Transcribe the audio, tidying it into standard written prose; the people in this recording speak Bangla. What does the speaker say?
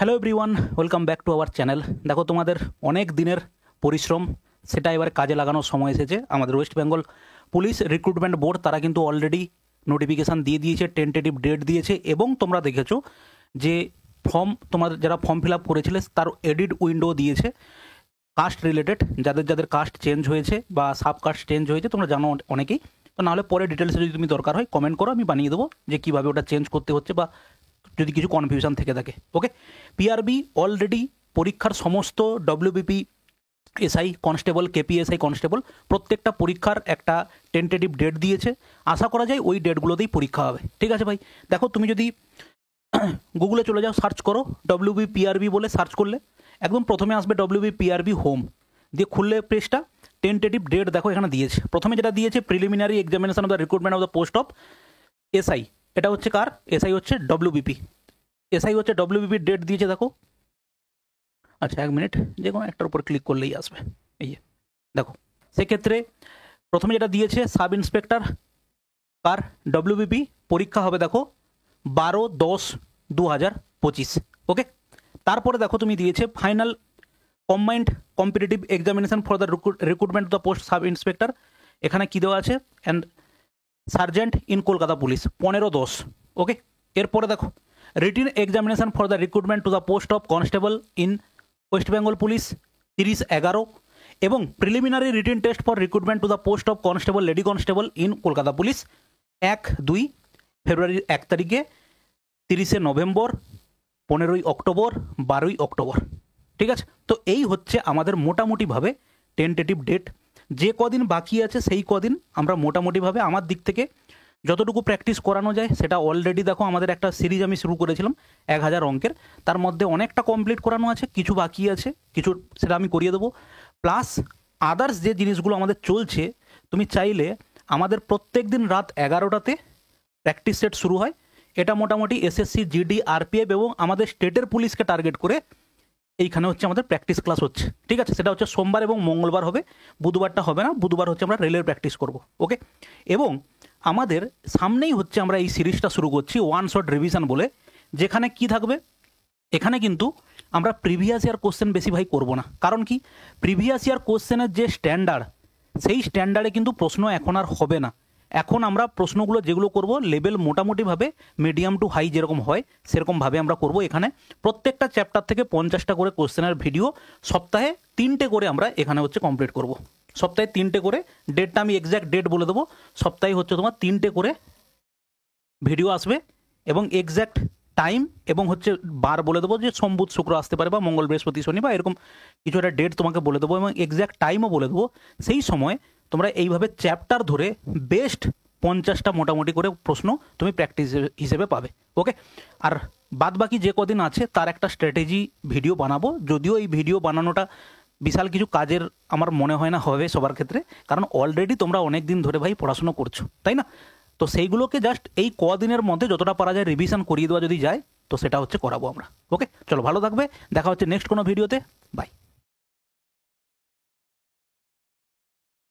Hello everyone, welcome back to our channel. দেখো, তোমাদের অনেক দিনের পরিশ্রম সেটা এবার কাজে লাগানোর সময় এসেছে। আমাদের West Bengal police recruitment board তারা কিন্তু অলরেডি নোটিফিকেশান দিয়ে দিয়েছে, টেন্টেটিভ ডেট দিয়েছে, এবং তোমরা দেখেছো যে তোমাদের যারা ফর্ম ফিল আপ করেছিলে তার এডিট উইন্ডো দিয়েছে কাস্ট রিলেটেড, যাদের যাদের কাস্ট চেঞ্জ হয়েছে বা সাব কাস্ট চেঞ্জ হয়েছে তোমরা জানো অনেকেই। তো নাহলে পরে ডিটেলসে যদি তুমি দরকার হয় কমেন্ট করো, আমি বানিয়ে দেবো যে কীভাবে ওটা চেঞ্জ করতে হচ্ছে বা যদি কিছু কনফিউশন থেকে থাকে। ওকে, পিআরবি অলরেডি পরীক্ষার সমস্ত WBP SI constable, KPSI constable প্রত্যেকটা পরীক্ষার একটা টেন্টেটিভ ডেট দিয়েছে। আশা করা যায় ওই ডেটগুলোতেই পরীক্ষা হবে। ঠিক আছে ভাই, দেখো তুমি যদি গুগলে চলে যাও, সার্চ করো ডব্লিউবিপিআরবি বলে, সার্চ করলে একদম প্রথমে আসবে ডব্লিউবিপিআরবি হোম, দিয়ে খুললে পেজটা টেন্টেটিভ ডেট দেখো এখানে দিয়েছে। প্রথমে যেটা দিয়েছে preliminary examination of the recruitment of the post of SI, এটা হচ্ছে কার? এসআই হচ্ছে ডব্লিউবিপি, এসআই হচ্ছে ডব্লিউবিপির ডেট দিয়েছে দেখো। আচ্ছা এক মিনিট, যে কোনো একটার উপর ক্লিক করলেই আসবে। এই যে দেখো, সেক্ষেত্রে প্রথমে যেটা দিয়েছে সাব ইন্সপেক্টর কার ডব্লিউবিপি পরীক্ষা হবে দেখো 12/10/2025। ওকে, তারপরে দেখো তুমি দিয়েছে final combined competitive examination for the recruitment of the post sub inspector, এখানে কী দেওয়া আছে? And sergeant in Kolkata police 15/10। ওকে, এরপরে দেখো written examination for the recruitment to the post of constable in West Bengal police 30/11, এবং preliminary written test for recruitment to the post of constable lady constable in Kolkata police 1-2 ফেব্রুয়ারির 1 তারিখে, 30শে নভেম্বর, 15ই অক্টোবর, 12ই অক্টোবর। ঠিক আছে, তো এই হচ্ছে আমাদের মোটামুটিভাবে টেন্টেটিভ ডেট। যে কদিন বাকি আছে সেই কদিন আমরা মোটামুটিভাবে আমার দিক থেকে যতটুকু প্র্যাকটিস করানো যায় সেটা অলরেডি দেখো আমাদের একটা সিরিজ আমি শুরু করেছিলাম 1000 অঙ্কের, তার মধ্যে অনেকটা কমপ্লিট করানো আছে, কিছু বাকি আছে, কিছু সেটা আমি করিয়ে দেবো। প্লাস আদার্স যে জিনিসগুলো আমাদের চলছে, তুমি চাইলে আমাদের প্রত্যেক দিন রাত 11টাতে প্র্যাকটিস সেট শুরু হয়। এটা মোটামুটি এসএসসি, জিডি, আরপিএফ এবং আমাদের স্টেটের পুলিশকে টার্গেট করে এইখানে হচ্ছে আমাদের প্র্যাকটিস ক্লাস হচ্ছে। ঠিক আছে, সেটা হচ্ছে সোমবার এবং মঙ্গলবার হবে, বুধবারটা হবে না। বুধবার হচ্ছে আমরা রেলের প্র্যাকটিস করব। ওকে, এবং আমাদের সামনেই হচ্ছে আমরা এই সিরিজটা শুরু করছি ওয়ান শট রিভিশন বলে, যেখানে কি থাকবে, এখানে কিন্তু আমরা প্রিভিয়াস ইয়ার কোশ্চেন বেশি ভাই করব না। কারণ কি, প্রিভিয়াস ইয়ার কোশ্চেনের যে স্ট্যান্ডার্ড, সেই স্ট্যান্ডার্ডে কিন্তু প্রশ্ন এখন আর হবে না। এখন আমরা প্রশ্নগুলো যেগুলো করব লেভেল মোটামুটিভাবে মিডিয়াম টু হাই যেরকম হয় সেরকমভাবে আমরা করব। এখানে প্রত্যেকটা চ্যাপ্টার থেকে 50টা করে কোশ্চেনের ভিডিও সপ্তাহে 3টে করে আমরা এখানে হচ্ছে কমপ্লিট করব। সপ্তাহে 3টে করে, ডেটটা আমি এক্স্যাক্ট ডেট বলে দেবো, সপ্তাহে হচ্ছে তোমার 3টে করে ভিডিও আসবে, এবং এক্স্যাক্ট টাইম এবং হচ্ছে বার বলে দেবো যে সোম বুধ শুক্র আসতে পারে বা মঙ্গল বৃহস্পতি শনি বা এরকম কিছু একটা ডেট তোমাকে বলে দেবো, এবং এক্স্যাক্ট টাইমও বলে দেবো। সেই সময় তোমরা এইভাবে চ্যাপ্টার ধরে বেস্ট 50টা মোটামুটি করে প্রশ্ন তুমি প্র্যাকটিস হিসেবে পাবে। ওকে, আর বাদ বাকি যে কদিন আছে তার একটা স্ট্র্যাটেজি ভিডিও বানাবো, যদিও এই ভিডিও বানানোটা বিশাল কিছু কাজের আমার মনে হয় না হবে সবার ক্ষেত্রে, কারণ অলরেডি তোমরা অনেক দিন ধরে ভাই পড়াশুনো করছো, তাই না? তো সেইগুলোকে জাস্ট এই কদিনের মধ্যে যতটা পারা যায় রিভিশন করিয়ে দেওয়া যদি যায় তো সেটা হচ্ছে করাবো আমরা। ওকে, চলো ভালো থাকবে, দেখা হচ্ছে নেক্সট কোনো ভিডিওতে, বাই।